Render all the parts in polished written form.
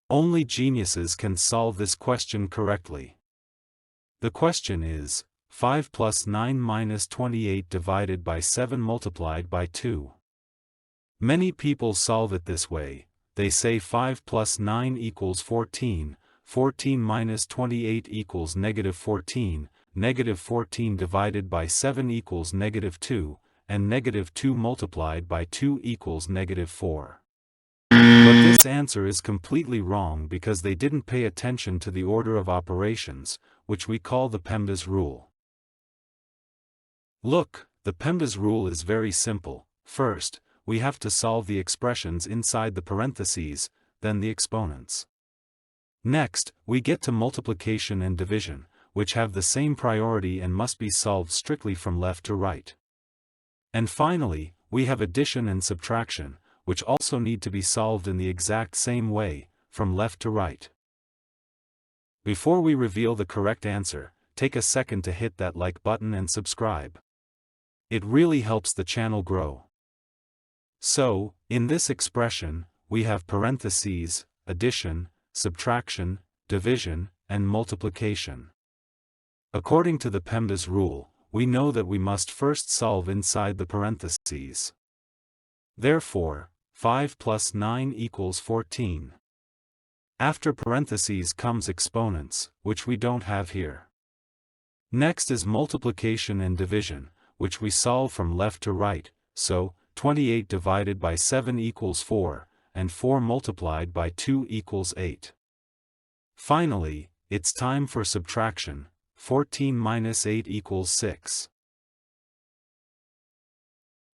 Only geniuses can solve this question correctly. The question is, 5 plus 9 minus 28 divided by 7 multiplied by 2. Many people solve it this way. They say 5 plus 9 equals 14, 14 minus 28 equals negative 14, negative 14 divided by 7 equals negative 2, and negative 2 multiplied by 2 equals negative 4. But this answer is completely wrong because they didn't pay attention to the order of operations, which we call the PEMDAS rule. Look, the PEMDAS rule is very simple. First, we have to solve the expressions inside the parentheses, then the exponents. Next, we get to multiplication and division, which have the same priority and must be solved strictly from left to right. And finally, we have addition and subtraction, which also need to be solved in the exact same way, from left to right. Before we reveal the correct answer, take a second to hit that like button and subscribe. It really helps the channel grow. So, in this expression, we have parentheses, addition, subtraction, division, and multiplication. According to the PEMDAS rule, we know that we must first solve inside the parentheses. Therefore, 5 plus 9 equals 14. After parentheses comes exponents, which we don't have here. Next is multiplication and division, which we solve from left to right, so 28 divided by 7 equals 4, and 4 multiplied by 2 equals 8. Finally, it's time for subtraction. 14 minus 8 equals 6.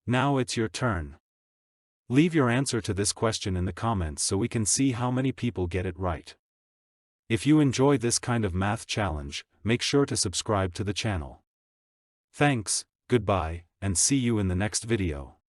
Now it's your turn. Leave your answer to this question in the comments so we can see how many people get it right. If you enjoy this kind of math challenge, make sure to subscribe to the channel. Thanks, goodbye, and see you in the next video.